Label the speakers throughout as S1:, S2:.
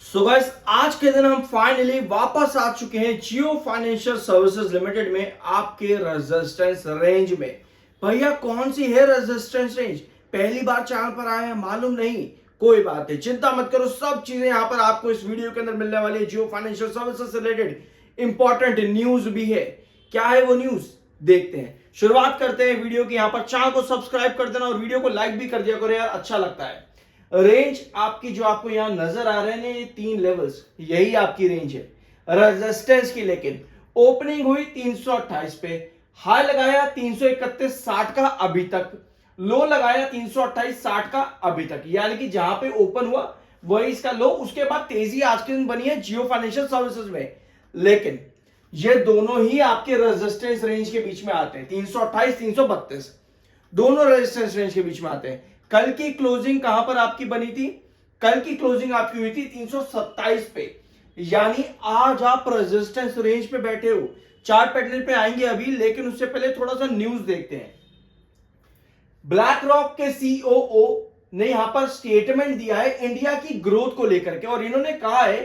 S1: So guys, आज के दिन हम फाइनली वापस आ चुके हैं जियो फाइनेंशियल सर्विसेज लिमिटेड में आपके रेजिस्टेंस रेंज में। भैया कौन सी है रेजिस्टेंस रेंज? पहली बार चैनल पर आए हैं, मालूम नहीं, कोई बात नहीं, चिंता मत करो, सब चीजें यहां पर आपको इस वीडियो के अंदर मिलने वाली है। जियो फाइनेंशियल सर्विसेज से रिलेटेड इंपॉर्टेंट न्यूज भी है। क्या है वो न्यूज, देखते हैं। शुरुआत करते हैं वीडियो की। यहां पर चैनल को सब्सक्राइब कर देना और वीडियो को लाइक भी कर दिया करो यार, अच्छा लगता है। रेंज आपकी जो आपको यहां नजर आ रहे हैं ये 3 लेवल्स, यही आपकी रेंज है रेजिस्टेंस की। लेकिन ओपनिंग हुई 328 पे, हाई लगाया 331.60 का अभी तक, लो लगाया 328.60 का अभी तक, यानी कि जहां पे ओपन हुआ वही इसका लो। उसके बाद तेजी आज के दिन बनी है जियो फाइनेंशियल सर्विसेज में। लेकिन ये दोनों ही आपके रेजिस्टेंस रेंज के बीच में आते हैं, 328 332 दोनों रेजिस्टेंस रेंज के बीच में आते हैं। कल की क्लोजिंग कहां पर आपकी बनी थी? कल की क्लोजिंग आपकी हुई थी 327 पे, यानी आज आप रेजिस्टेंस रेंज पे बैठे हो। चार्ट पैटर्न पे आएंगे अभी, लेकिन उससे पहले थोड़ा सा न्यूज देखते हैं। ब्लैक रॉक के सीओओ ने यहां पर स्टेटमेंट दिया है इंडिया की ग्रोथ को लेकर के, और इन्होंने कहा है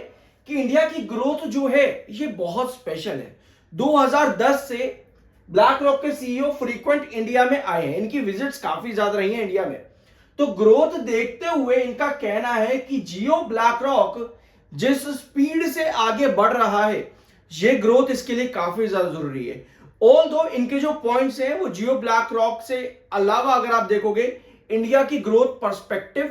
S1: कि इंडिया की ग्रोथ जो है ये बहुत स्पेशल है। 2010 से ब्लैक रॉक के सीईओ फ्रीक्वेंट इंडिया में आए हैं, इनकी विजिट्स काफी ज्यादा रही हैं इंडिया में। तो ग्रोथ देखते हुए इनका कहना है कि जियो ब्लैक रॉक जिस स्पीड से आगे बढ़ रहा है, ये ग्रोथ इसके लिए काफी ज्यादा जरूरी है। ऑल दो इनके जो पॉइंट्स हैं वो जियो ब्लैक रॉक से अलावा अगर आप देखोगे इंडिया की ग्रोथ पर्सपेक्टिव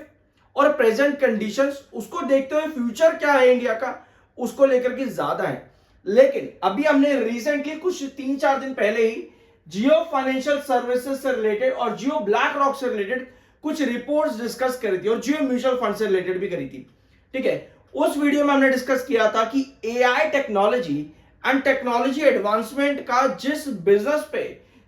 S1: और प्रेजेंट कंडीशंस, उसको देखते हुए फ्यूचर क्या है इंडिया का, उसको लेकर के ज्यादा है। लेकिन अभी हमने रिसेंटली कुछ 3-4 दिन पहले ही जियो फाइनेंशियल सर्विसेज से रिलेटेड और जियो ब्लैक रॉक से रिलेटेड कुछ रिपोर्ट्स डिस्कस करी थी, और जियो म्यूचुअल फंड से रिलेटेड भी करी थी। ठीक है, उस वीडियो में हमने डिस्कस किया था कि AI technology and technology advancement का जिस बिजनेस पे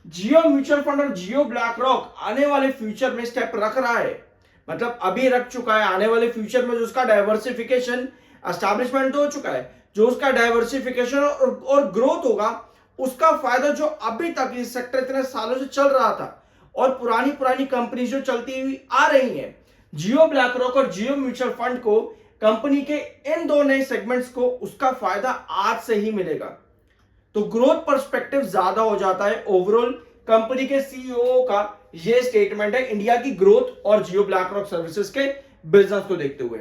S1: जियो म्यूचुअल फंड और जियो ब्लैक रॉक आने वाले फ्यूचर में स्टेप रख रहा है, मतलब अभी रख चुका है, आने वाले फ्यूचर में जो उसका डाइवर्सिफिकेशन एस्टैब्लिशमेंट हो चुका है, जो उसका डाइवर्सिफिकेशन और ग्रोथ होगा, उसका फायदा जो अभी तक इस सेक्टर इतने सालों से चल रहा था और पुरानी पुरानी कंपनी जो चलती हुई आ रही हैं, जियो ब्लैक रॉक और जियो म्यूचुअल फंड को, कंपनी के इन दो नए सेगमेंट्स को उसका फायदा आज से ही मिलेगा। तो ग्रोथ पर्सपेक्टिव ज्यादा हो जाता है। ओवरऑल कंपनी के सीईओ का यह स्टेटमेंट है इंडिया की ग्रोथ और जियो ब्लैक रॉक सर्विसेज के बिजनेस को देखते हुए।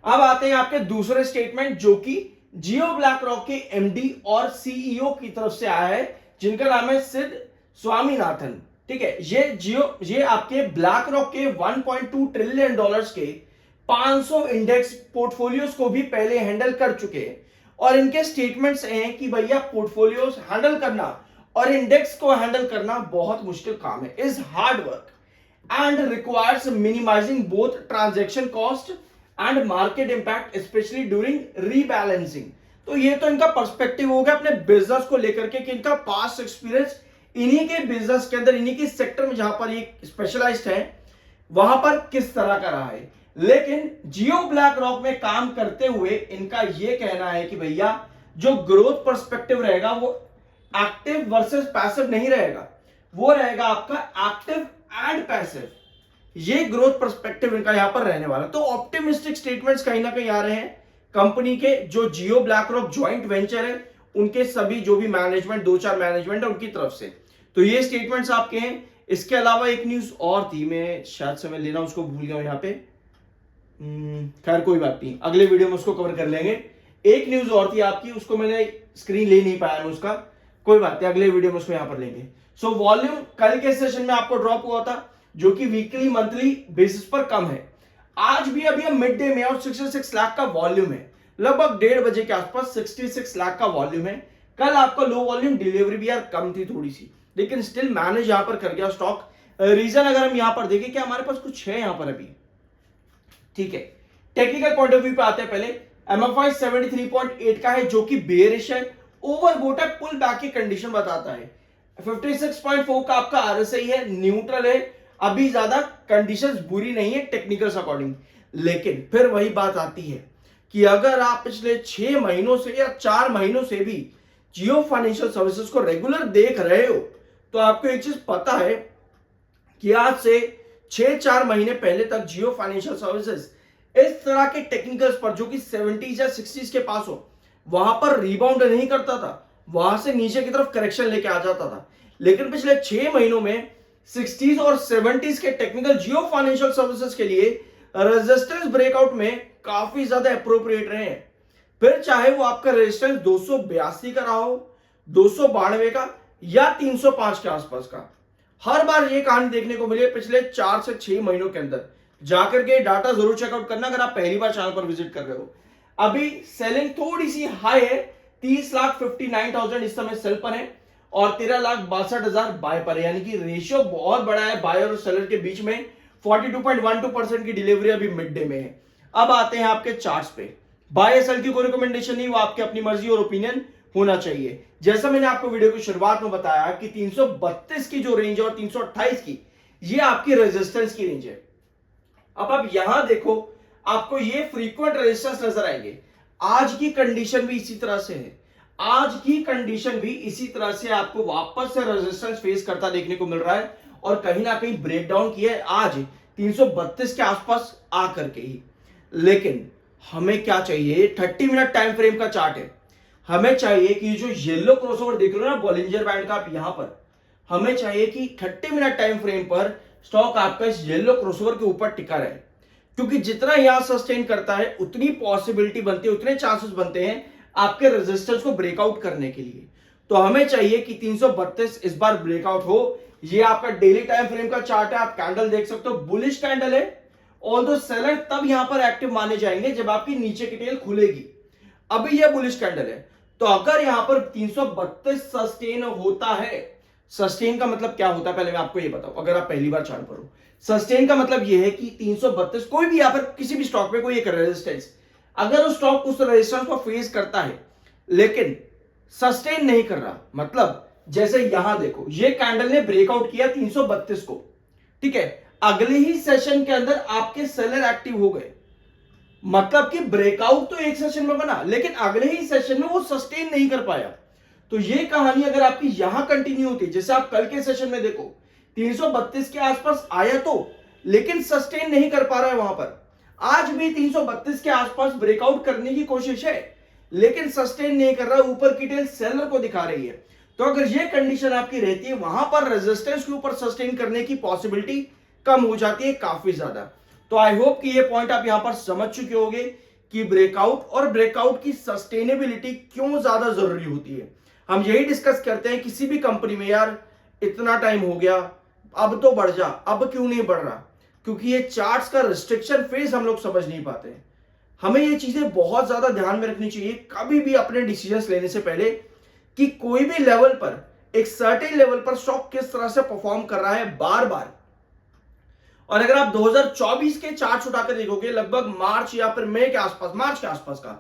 S1: अब आते हैं आपके दूसरे स्टेटमेंट, जो कि जियो ब्लैक रॉक के एमडी और सीईओ की तरफ से आया है, जिनका नाम है सिद्ध स्वामीनाथन। ठीक है, ये आपके ब्लैक रॉक के 1.2 ट्रिलियन डॉलर्स के 500 इंडेक्स पोर्टफोलियोज को भी पहले हैंडल कर चुके हैं। और इनके स्टेटमेंट्स हैं कि भैया पोर्टफोलियोज हैंडल करना और इंडेक्स को हैंडल करना बहुत मुश्किल काम है, is hard work and requires minimising both transaction cost and market impact specially during rebalancing. तो ये तो इनका पर्सपेक्टिव हो गया अपने बिजनेस को लेकर के कि इनका पास्ट एक्सपीरियंस इन्हीं के बिजनेस के अंदर, इन्हीं के सेक्टर में जहां पर ये स्पेशलाइज्ड है, वहां पर किस तरह का रहा है। लेकिन जियो ब्लैक रॉक में काम करते हुए इनका यह कहना है कि भैया जो ग्रोथ पर्सपेक्टिव रहेगा वो एक्टिव वर्सेस पैसिव नहीं रहेगा, वो रहेगा आपका एक्टिव एंड पैसिव। ये ग्रोथ पर्सपेक्टिव इनका यहां पर रहने वाला। तो ऑप्टिमिस्टिक स्टेटमेंट्स कहीं ना कहीं आ रहे हैं कंपनी के जो जियो ब्लैक रॉक ज्वाइंट वेंचर है उनके सभी जो भी मैनेजमेंट, 2-4 मैनेजमेंट है उनकी तरफ से। तो ये स्टेटमेंट्स आपके हैं। इसके अलावा एक न्यूज और थी, मैं शायद समय लेना उसको भूल गया हूं यहां पे, खैर कोई बात नहीं, अगले वीडियो में उसको कवर कर लेंगे। एक न्यूज और थी आपकी, उसको मैंने स्क्रीन ले नहीं पाया मैं उसका, कोई बात नहीं, अगले वीडियो में उसको यहां पर लेंगे। सो वॉल्यूम कल के सेशन में आपको ड्रॉप हुआ था, जो कि वीकली मंथली बेसिस पर कम है। आज भी अभी हम मिड डे में और 66 लाख का वॉल्यूम है, लगभग 1:30 बजे के आसपास 66 लाख का वॉल्यूम है। कल आपका लो वॉल्यूम, डिलीवरी भी यार कम थी थोड़ी सी, लेकिन स्टिल मैनेज यहां पर कर गया स्टॉक। रीजन अगर हम यहां पर देखें कि हमारे पास कुछ है यहां पर अभी। ठीक है, टेक्निकल पॉइंट ऑफ व्यू पे आते हैं पहले। एमएफआई 73.8 का है, जो कि बेयरिश है, ओवरबोट है, पुल बैक की कंडीशन बताता है। 56.4 का आपका आरएसआई है, न्यूट्रल है, अभी ज्यादा कंडीशंस बुरी नहीं है टेक्निकल्स अकॉर्डिंग। लेकिन फिर वही बात आती है कि अगर आप पिछले 6 महीनों से या 4 महीनों से भी जियो फाइनेंशियल सर्विसेज को रेगुलर देख रहे हो, तो आपको एक चीज पता है कि आज से 6-4 महीने पहले तक जियो फाइनेंशियल सर्विसेज इस तरह के टेक्निकल्स पर जो कि 70s या 60s के पास हो, वहां पर रिबाउंड नहीं करता था, वहां से नीचे की तरफ करेक्शन लेके आ जाता था। लेकिन पिछले 6 महीनों में 60s और 70s के टेक्निकल जियो फाइनेंशियल सर्विसेज के लिए रेजिस्टेंस ब्रेकआउट में काफी ज्यादा अप्रोप्रिएट रहे हैं। फिर चाहे वो आपका रेजिस्टेंस 282 का रहा हो, 292 का या 305 के आसपास का, हर बार ये कहानी देखने को मिली है पिछले 4 से 6 महीनों के अंदर। जाकर के डाटा जरूर चेकआउट करना अगर आप पहली बार चैनल पर विजिट कर रहे हो। अभी सेलिंग थोड़ी सी हाई है, 30,59,000 इस समय सेल पर है और 13,62,000 बाय पर है, यानी कि रेशियो बहुत बड़ा है बायर और सेलर के बीच में। 42.12% की डिलीवरी अभी मिड डे में है। अब आते हैं आपके चार्ट्स पे। बाय सेल की कोई रिकमेंडेशन नहीं, वो आपकी अपनी मर्जी और ओपिनियन होना चाहिए। जैसा मैंने आपको वीडियो की शुरुआत में बताया कि 332 की जो रेंज है और 328 की, ये आपकी रेजिस्टेंस की रेंज है। अब आप यहां देखो, आपको ये फ्रीक्वेंट रेजिस्टेंस नजर आएंगे। आज की कंडीशन भी इसी तरह से है, आज की कंडीशन भी इसी तरह से आपको वापस से रेजिस्टेंस फेस करता देखने को मिल रहा है और कहीं ना कहीं ब्रेकडाउन किया है आज 332 के आसपास आकर के ही। लेकिन हमें क्या चाहिए, 30 मिनट टाइम फ्रेम का चार्ट है। हमें चाहिए कि जो येलो क्रॉसओवर देख रहे हो ना बॉलिंजर बैंड का आप यहां पर, हमें चाहिए कि 30 मिनट टाइम फ्रेम पर स्टॉक आपका इस येलो क्रॉसओवर के ऊपर टिका रहे, क्योंकि जितना यहां सस्टेन करता है उतनी पॉसिबिलिटी बनती है, उतने चांसेस बनते हैं आपके रेजिस्टेंस को ब्रेकआउट करने के लिए। तो हमें चाहिए कि 332 इस बार ब्रेकआउट हो। ये आपका डेली टाइम फ्रेम का चार्ट है, आप कैंडल देख सकते हो, बुलिश कैंडल है। ऑल्दो सेलर तब यहां पर एक्टिव माने जाएंगे जब आपकी नीचे की टेल खुलेगी। अभी यह बुलिश कैंडल है, तो अगर यहां पर 332 सस्टेन होता है, सस्टेन का मतलब क्या होता है पहले मैं आपको ये बताऊं, अगर आप पहली बार चार्ट पर हो। सस्टेन का मतलब यह है कि 332 कोई भी यहां पर किसी भी स्टॉक में कोई एक रेजिस्टेंस, अगर वो स्टॉक उस रेजिस्टेंस को फेस करता है लेकिन सस्टेन नहीं कर रहा, मतलब जैसे यहां देखो ये कैंडल ने ब्रेकआउट किया 332 को, ठीक है, अगले ही सेशन के अंदर आपके सेलर एक्टिव हो गए, मतलब कि ब्रेकआउट तो एक सेशन में बना लेकिन अगले ही सेशन में वो सस्टेन नहीं कर पाया। तो ये कहानी अगर आपकी यहां कंटिन्यू होती, जैसे आप कल के सेशन में देखो 332 के आसपास आया तो, लेकिन सस्टेन नहीं कर पा रहा है वहां पर। आज भी 332 के आसपास ब्रेकआउट करने की कोशिश है लेकिन सस्टेन नहीं कर रहा, ऊपर की टेल सेलर को दिखा रही है। तो अगर ये कंडीशन आपकी रहती है, वहां पर रेजिस्टेंस के ऊपर सस्टेन करने की पॉसिबिलिटी कम हो जाती है काफी ज्यादा। तो आई होप कि ये पॉइंट आप यहां पर समझ चुके होंगे कि ब्रेकआउट और ब्रेकआउट की सस्टेनेबिलिटी क्यों ज्यादा जरूरी होती है। हम यही डिस्कस करते हैं किसी भी कंपनी में, यार इतना टाइम हो गया, अब तो बढ़ जा, अब क्यों नहीं बढ़ रहा, क्योंकि ये चार्ट्स का रिस्ट्रिक्शन फेज हम लोग समझ नहीं पाते हैं। हमें ये चीजें बहुत ज्यादा ध्यान में रखनी चाहिए कभी भी अपने डिसीजंस लेने से पहले, कि कोई भी लेवल पर, एक सर्टेन लेवल पर स्टॉक किस तरह से परफॉर्म कर रहा है बार बार। और अगर आप 2024 के चार्ट उठाकर देखोगे, लगभग मार्च या फिर मई के आसपास, मार्च के आसपास का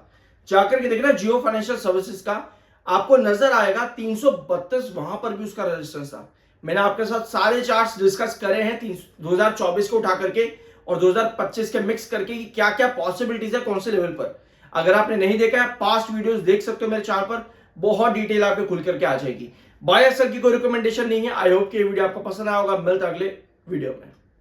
S1: जाकर के देखना जियो फाइनेंशियल सर्विसेज का, आपको नजर आएगा 332 वहां पर भी उसका रेजिस्टेंस था। मैंने आपके साथ सारे चार्ट्स डिस्कस करे हैं 2024 को उठा करके और 2025 के मिक्स करके कि क्या क्या पॉसिबिलिटीज है कौन से लेवल पर। अगर आपने नहीं देखा है, पास्ट वीडियोस देख सकते हो मेरे चैनल पर, बहुत डिटेल आपको खुल करके आ जाएगी। बाय सेल की कोई रिकमेंडेशन नहीं है। आई होप कि ये वीडियो आपको पसंद आया होगा। मिलता अगले वीडियो में।